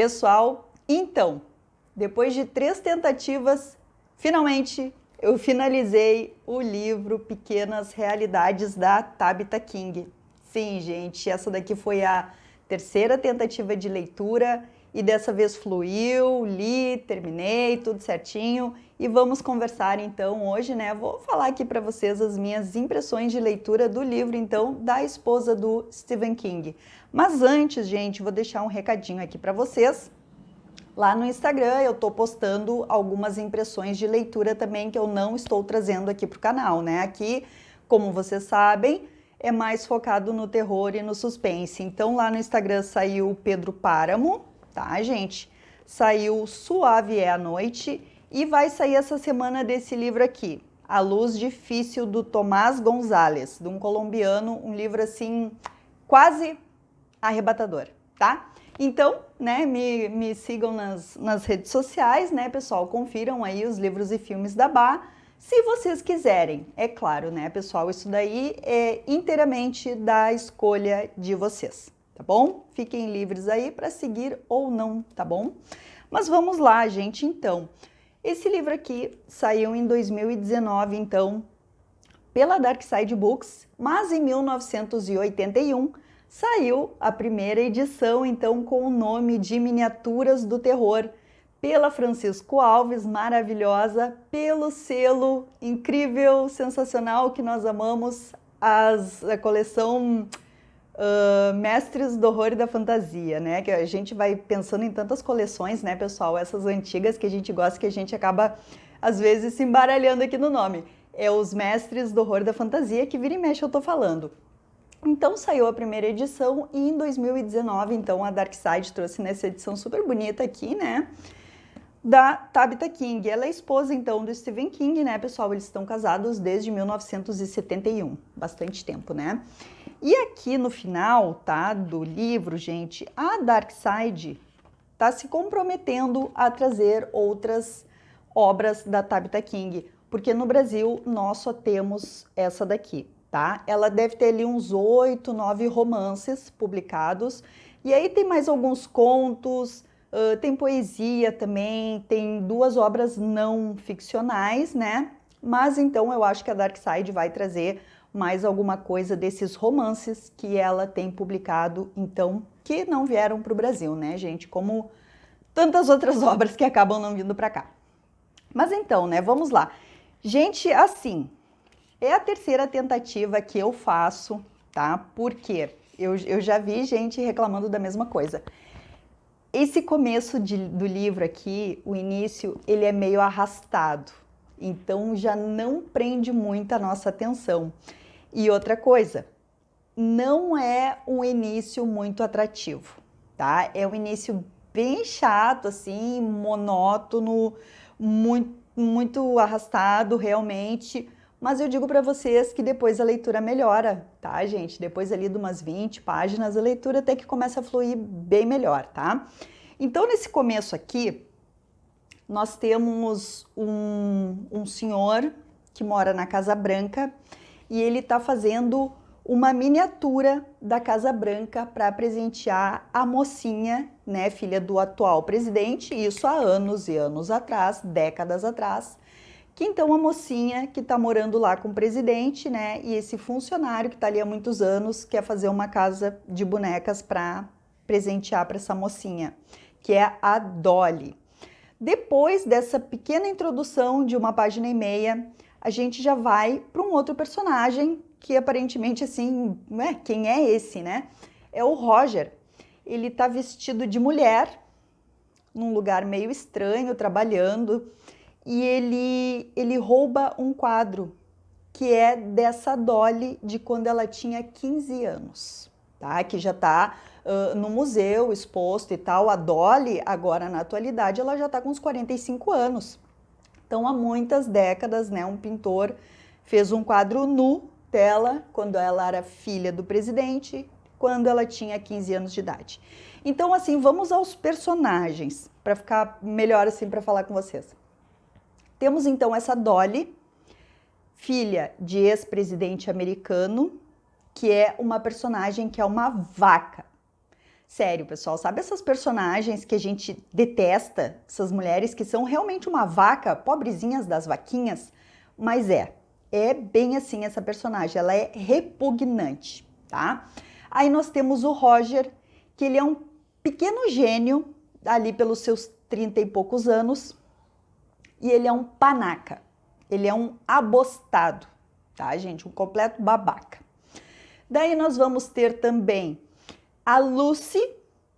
Pessoal, então, depois de 3 tentativas, finalmente eu finalizei o livro Pequenas Realidades da Tabitha King. Sim, gente, essa daqui foi a 3ª tentativa de leitura e dessa vez fluiu, li, terminei, tudo certinho. E vamos conversar então hoje, né? Vou falar aqui para vocês as minhas impressões de leitura do livro, então, da esposa do Stephen King. Mas antes, gente, vou deixar um recadinho aqui para vocês. Lá no Instagram eu estou postando algumas impressões de leitura também que eu não estou trazendo aqui para o canal, né? Aqui, como vocês sabem, é mais focado no terror e no suspense. Então lá no Instagram saiu Pedro Páramo, tá, gente? Saiu Suave é a Noite e vai sair essa semana desse livro aqui, A Luz Difícil, do Tomás Gonzalez, de um colombiano, um livro assim quase arrebatador, tá? Então, né, me sigam nas redes sociais, né, pessoal? Confiram aí os livros e filmes da Bá, se vocês quiserem. É claro, né, pessoal? Isso daí é inteiramente da escolha de vocês, tá bom? Fiquem livres aí para seguir ou não, tá bom? Mas vamos lá, gente, então. Esse livro aqui saiu em 2019, então, pela Dark Side Books, mas em 1981 saiu a primeira edição, então, com o nome de Miniaturas do Terror, pela Francisco Alves, maravilhosa, pelo selo incrível, sensacional, que nós amamos, a coleção Mestres do Horror e da Fantasia, né? Que a gente vai pensando em tantas coleções, né, pessoal? Essas antigas que a gente gosta, que a gente acaba, às vezes, se embaralhando aqui no nome. É os Mestres do Horror e da Fantasia, que vira e mexe eu tô falando. Então saiu a primeira edição e em 2019, então, a Dark Side trouxe nessa edição super bonita aqui, né, da Tabitha King. Ela é esposa, então, do Stephen King, né, pessoal? Eles estão casados desde 1971, bastante tempo, né? E aqui no final, tá, do livro, gente, a Dark Side tá se comprometendo a trazer outras obras da Tabitha King, porque no Brasil nós só temos essa daqui, tá? Ela deve ter ali uns 8, 9 romances publicados, e aí tem mais alguns contos, tem poesia também, tem 2 obras não ficcionais, né? Mas então eu acho que a Dark Side vai trazer mais alguma coisa desses romances que ela tem publicado, então, que não vieram para o Brasil, né, gente? Como tantas outras obras que acabam não vindo para cá. Mas então, né, vamos lá. Gente, assim, é a 3ª tentativa que eu faço, tá? Porque eu já vi gente reclamando da mesma coisa. Esse começo do livro aqui, o início, ele é meio arrastado. Então, já não prende muito a nossa atenção. E outra coisa, não é um início muito atrativo, tá? É um início bem chato, assim, monótono, muito arrastado, realmente. Mas eu digo para vocês que depois a leitura melhora, tá, gente? Depois ali de umas 20 páginas, a leitura até que começa a fluir bem melhor, tá? Então, nesse começo aqui, nós temos um senhor que mora na Casa Branca e ele está fazendo uma miniatura da Casa Branca para presentear a mocinha, né, filha do atual presidente, isso há anos e anos atrás, décadas atrás, que então a mocinha que está morando lá com o presidente, né, e esse funcionário que está ali há muitos anos quer fazer uma casa de bonecas para presentear para essa mocinha, que é a Dolly. Depois dessa pequena introdução de uma página e meia, a gente já vai para um outro personagem que aparentemente, assim, né, quem é esse, né? É o Roger. Ele tá vestido de mulher, num lugar meio estranho, trabalhando, e ele rouba um quadro que é dessa Dolly de quando ela tinha 15 anos, tá? Que já tá no museu exposto e tal. A Dolly, agora na atualidade, ela já tá com uns 45 anos. Então, há muitas décadas, né, um pintor fez um quadro nu dela quando ela era filha do presidente, quando ela tinha 15 anos de idade. Então, assim, vamos aos personagens, para ficar melhor assim para falar com vocês. Temos então essa Dolly, filha de ex-presidente americano, que é uma personagem que é uma vaca. Sério, pessoal, sabe essas personagens que a gente detesta? Essas mulheres que são realmente uma vaca, pobrezinhas das vaquinhas? Mas é bem assim essa personagem, ela é repugnante, tá? Aí nós temos o Roger, que ele é um pequeno gênio, ali pelos seus 30 e poucos anos, e ele é um panaca, ele é um abostado, tá, gente? Um completo babaca. Daí nós vamos ter também a Lucy,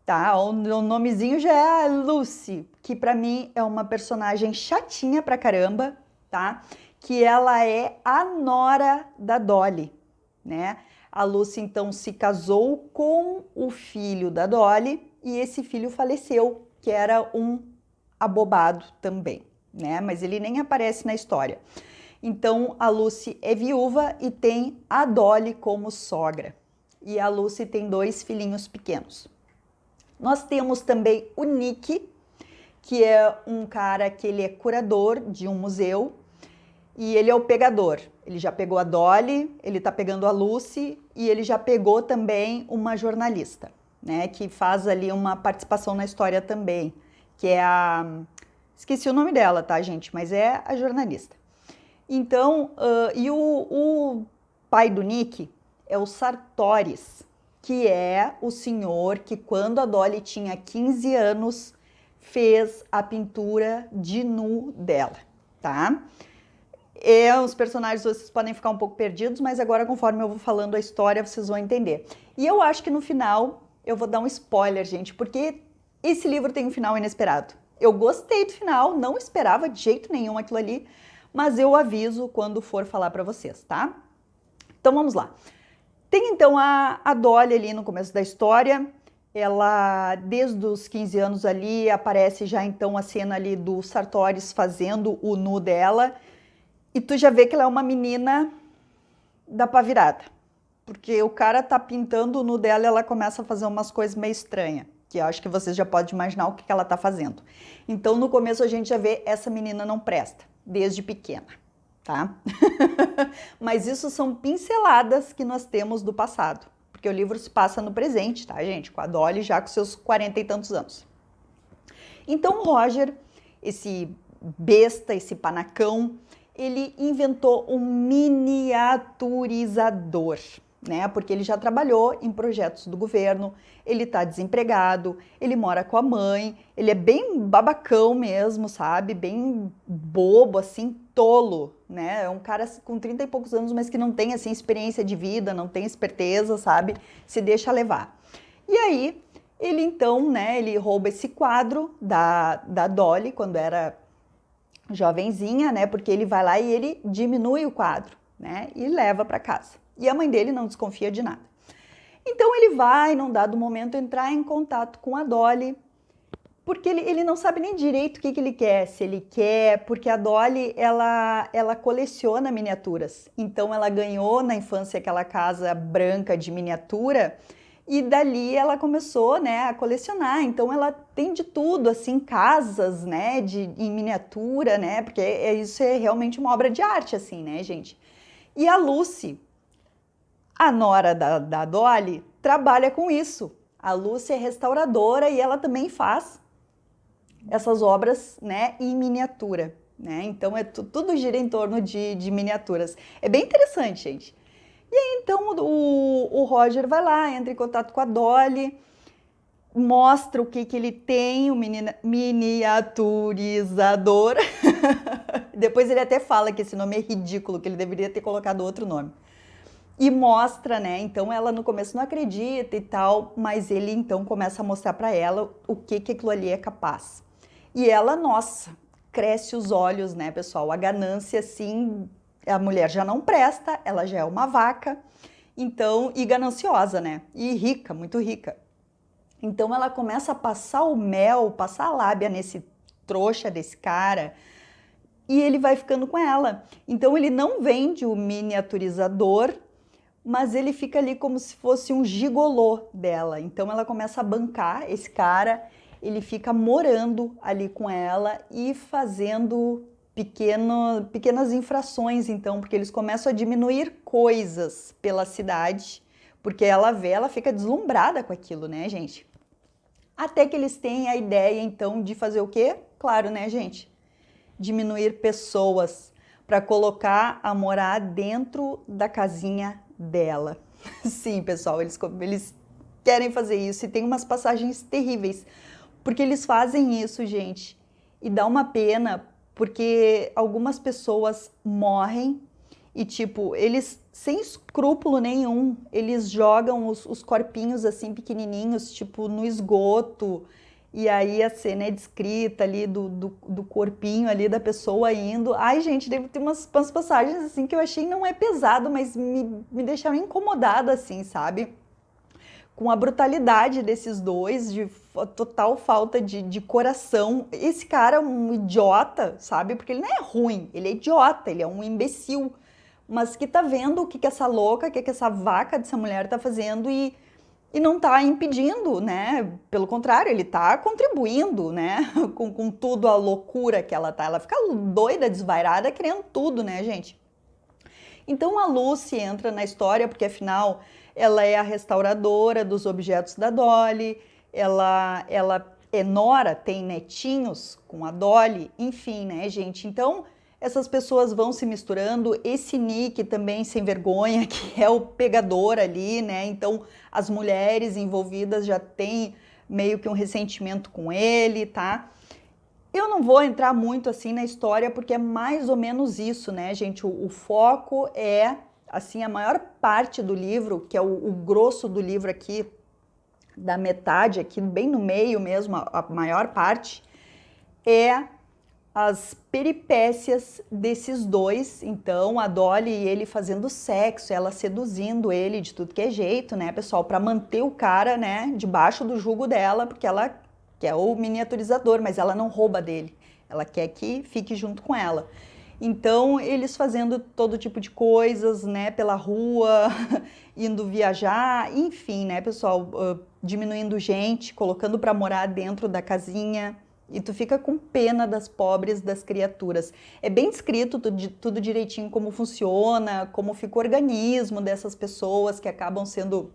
tá? O nomezinho já é a Lucy, que pra mim é uma personagem chatinha pra caramba, tá? Que ela é a nora da Dolly, né? A Lucy então se casou com o filho da Dolly e esse filho faleceu, que era um abobado também, né? Mas ele nem aparece na história. Então a Lucy é viúva e tem a Dolly como sogra. E a Lucy tem 2 filhinhos pequenos. Nós temos também o Nick, que é um cara que ele é curador de um museu e ele é o pegador. Ele já pegou a Dolly, ele tá pegando a Lucy e ele já pegou também uma jornalista, né, que faz ali uma participação na história também, que é a... Esqueci o nome dela, tá, gente? Mas é a jornalista. Então, e o pai do Nick é o Sartoris, que é o senhor que quando a Dolly tinha 15 anos fez a pintura de nu dela, tá? Os personagens vocês podem ficar um pouco perdidos, mas agora conforme eu vou falando a história vocês vão entender. E eu acho que no final eu vou dar um spoiler, gente, porque esse livro tem um final inesperado. Eu gostei do final, não esperava de jeito nenhum aquilo ali, mas eu aviso quando for falar para vocês, tá? Então vamos lá. Tem então a Dolly ali no começo da história, ela desde os 15 anos ali aparece já então a cena ali do Sartoris fazendo o nu dela e tu já vê que ela é uma menina da pá virada, porque o cara tá pintando o nu dela e ela começa a fazer umas coisas meio estranhas, que eu acho que vocês já podem imaginar o que ela tá fazendo. Então no começo a gente já vê essa menina não presta, desde pequena, tá? Mas isso são pinceladas que nós temos do passado, porque o livro se passa no presente, tá, gente? Com a Dolly já com seus 40 e tantos anos. Então o Roger, esse besta, esse panacão, ele inventou um miniaturizador, né? Porque ele já trabalhou em projetos do governo, ele tá desempregado, ele mora com a mãe, ele é bem babacão mesmo, sabe? Bem bobo, assim, tolo, né? É um cara com 30 e poucos anos, mas que não tem, assim, experiência de vida, não tem esperteza, sabe? Se deixa levar. E aí, ele então, né, ele rouba esse quadro da Dolly, quando era jovenzinha, né? Porque ele vai lá e ele diminui o quadro, né? E leva para casa. E a mãe dele não desconfia de nada. Então ele vai, num dado momento, entrar em contato com a Dolly, porque ele não sabe nem direito o que ele quer, se ele quer, porque a Dolly, ela coleciona miniaturas. Então ela ganhou na infância aquela casa branca de miniatura, e dali ela começou, né, a colecionar. Então ela tem de tudo, assim, casas, né, em miniatura, né, porque isso é realmente uma obra de arte, assim, né, gente. E a Lucy, a nora da Dolly, trabalha com isso. A Lucy é restauradora e ela também faz essas obras, né, em miniatura, né? Então tudo gira em torno de miniaturas. É bem interessante, gente. E aí, então, o Roger vai lá, entra em contato com a Dolly, mostra o que ele tem, o miniaturizador. Depois ele até fala que esse nome é ridículo, que ele deveria ter colocado outro nome. E mostra, né? Então ela no começo não acredita e tal, mas ele então começa a mostrar para ela o que aquilo ali é capaz. E ela, nossa, cresce os olhos, né, pessoal? A ganância, assim, a mulher já não presta, ela já é uma vaca, então, e gananciosa, né? E rica, muito rica. Então ela começa a passar o mel, passar a lábia nesse trouxa desse cara, e ele vai ficando com ela. Então ele não vende o miniaturizador, mas ele fica ali como se fosse um gigolô dela. Então ela começa a bancar esse cara, ele fica morando ali com ela e fazendo pequenas infrações, então, porque eles começam a diminuir coisas pela cidade, porque ela vê, ela fica deslumbrada com aquilo, né, gente? Até que eles têm a ideia, então, de fazer o quê? Claro, né, gente? Diminuir pessoas para colocar a morar dentro da casinha dela. Sim, pessoal, eles querem fazer isso e tem umas passagens terríveis, porque eles fazem isso, gente, e dá uma pena, porque algumas pessoas morrem e, tipo, eles, sem escrúpulo nenhum, eles jogam os corpinhos, assim, pequenininhos, tipo, no esgoto, e aí a cena é descrita ali do corpinho ali da pessoa indo. Ai, gente, tem umas passagens, assim, que eu achei não é pesado, mas me deixaram incomodada, assim, sabe? Com a brutalidade desses dois, de total falta de coração. Esse cara é um idiota, sabe? Porque ele não é ruim, ele é idiota, ele é um imbecil. Mas que tá vendo o que essa louca, o que essa vaca dessa mulher tá fazendo e não tá impedindo, né? Pelo contrário, ele tá contribuindo, né? Com tudo a loucura que ela tá. Ela fica doida, desvairada, querendo tudo, né, gente? Então a Lucy entra na história porque afinal ela é a restauradora dos objetos da Dolly, ela é nora, tem netinhos com a Dolly, enfim, né, gente? Então essas pessoas vão se misturando. Esse Nick também sem vergonha, que é o pegador ali, né? Então as mulheres envolvidas já têm meio que um ressentimento com ele, tá? Eu não vou entrar muito assim na história porque é mais ou menos isso, né, gente? O foco é, assim, a maior parte do livro, que é o grosso do livro aqui, da metade aqui, bem no meio mesmo, a maior parte, é as peripécias desses dois. Então, a Dolly e ele fazendo sexo, ela seduzindo ele de tudo que é jeito, né, pessoal, para manter o cara, né, debaixo do jugo dela, porque ela quer o miniaturizador, mas ela não rouba dele. Ela quer que fique junto com ela. Então, eles fazendo todo tipo de coisas, né, pela rua, indo viajar, enfim, né, pessoal, diminuindo gente, colocando para morar dentro da casinha. E tu fica com pena das pobres, das criaturas. É bem descrito tudo direitinho como funciona, como fica o organismo dessas pessoas que acabam sendo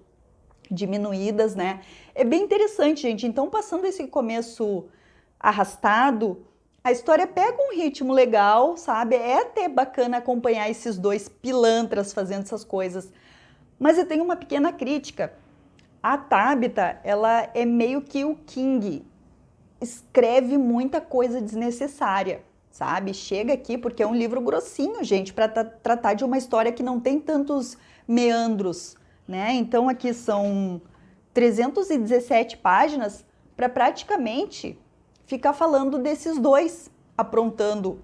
diminuídas, né? É bem interessante, gente. Então, passando esse começo arrastado, a história pega um ritmo legal, sabe? É até bacana acompanhar esses dois pilantras fazendo essas coisas. Mas eu tenho uma pequena crítica. A Tabitha, ela é meio que o King. Escreve muita coisa desnecessária, sabe? Chega aqui porque é um livro grossinho, gente, para tratar de uma história que não tem tantos meandros, né? Então aqui são 317 páginas para praticamente ficar falando desses dois aprontando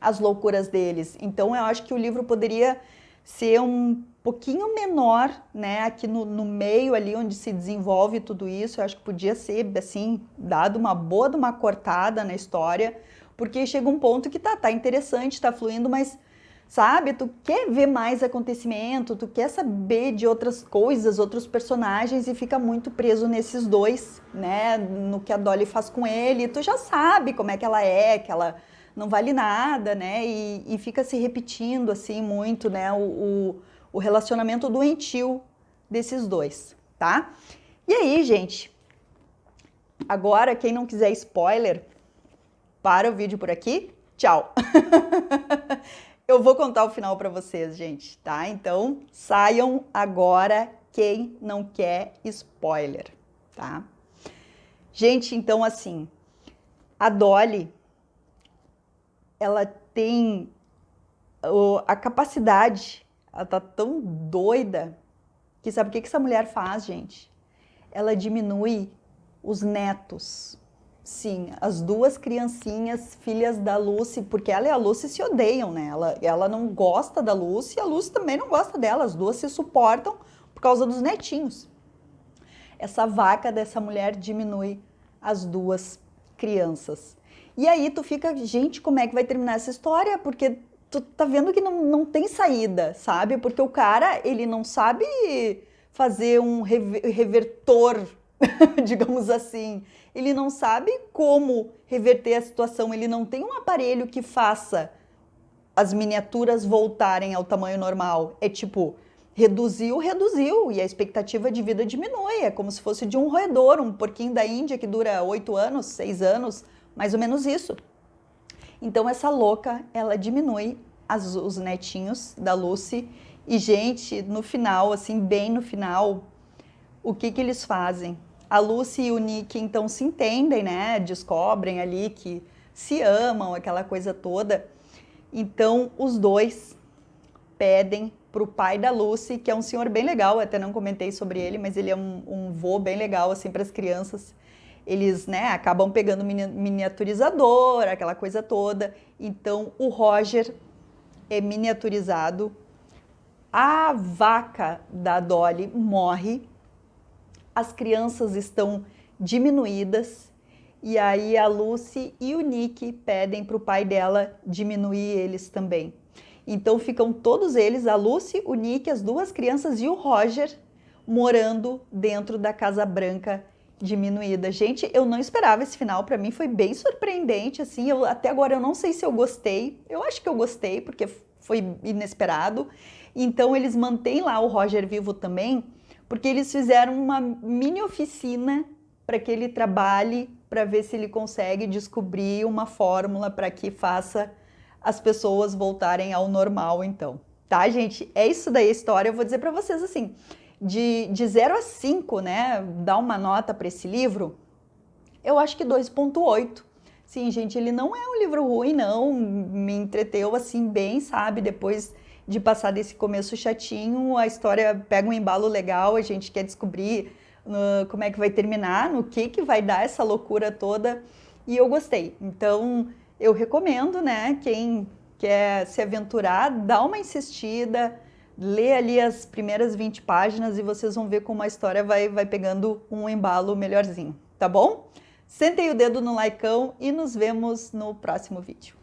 as loucuras deles. Então eu acho que o livro poderia ser um pouquinho menor, né, aqui no meio ali onde se desenvolve tudo isso. Eu acho que podia ser, assim, dado uma boa de uma cortada na história, porque chega um ponto que tá interessante, tá fluindo, mas, sabe, tu quer ver mais acontecimento, tu quer saber de outras coisas, outros personagens e fica muito preso nesses dois, né, no que a Dolly faz com ele. Tu já sabe como é que ela não vale nada, né, e fica se repetindo, assim, muito, né, o relacionamento doentio desses dois, tá? E aí, gente, agora quem não quiser spoiler, para o vídeo por aqui. Tchau! Eu vou contar o final para vocês, gente, tá? Então, saiam agora quem não quer spoiler, tá? Gente, então assim, a Dolly, ela tem a capacidade, ela tá tão doida, que sabe o que essa mulher faz, gente? Ela diminui os netos. Sim, as duas criancinhas, filhas da Lucy, porque ela e a Lucy se odeiam, né? Ela não gosta da Lucy e a Lucy também não gosta dela. As duas se suportam por causa dos netinhos. Essa vaca dessa mulher diminui as duas crianças. E aí tu fica, gente, como é que vai terminar essa história? Porque tu tá vendo que não tem saída, sabe? Porque o cara, ele não sabe fazer um revertor, digamos assim. Ele não sabe como reverter a situação, ele não tem um aparelho que faça as miniaturas voltarem ao tamanho normal. É tipo, reduziu, e a expectativa de vida diminui. É como se fosse de um roedor, um porquinho da Índia que dura 8 anos, 6 anos, mais ou menos isso. Então essa louca, ela diminui os netinhos da Lucy. E, gente, no final, assim, bem no final, o que eles fazem? A Lucy e o Nick, então, se entendem, né? Descobrem ali que se amam, aquela coisa toda. Então, os dois pedem pro pai da Lucy, que é um senhor bem legal, até não comentei sobre ele, mas ele é um vô bem legal, assim, para as crianças. Eles, né, acabam pegando miniaturizador, aquela coisa toda. Então, o Roger é miniaturizado. A vaca da Dolly morre, as crianças estão diminuídas, e aí a Lucy e o Nick pedem para o pai dela diminuir eles também. Então ficam todos eles, a Lucy, o Nick, as duas crianças e o Roger, morando dentro da Casa Branca diminuída. Gente, eu não esperava esse final, para mim foi bem surpreendente, assim, até agora eu não sei se eu gostei, eu acho que eu gostei, porque foi inesperado. Então eles mantêm lá o Roger vivo também, porque eles fizeram uma mini oficina para que ele trabalhe, para ver se ele consegue descobrir uma fórmula para que faça as pessoas voltarem ao normal, então. Tá, gente? É isso daí a história. Eu vou dizer para vocês assim, de 0 a 5, né, dar uma nota para esse livro, eu acho que 2,8. Sim, gente, ele não é um livro ruim, não. Me entreteu assim bem, sabe? Depois de passar desse começo chatinho, a história pega um embalo legal, a gente quer descobrir como é que vai terminar, no que vai dar essa loucura toda, e eu gostei. Então, eu recomendo, né, quem quer se aventurar, dá uma insistida, lê ali as primeiras 20 páginas e vocês vão ver como a história vai pegando um embalo melhorzinho, tá bom? Sentem o dedo no likeão e nos vemos no próximo vídeo.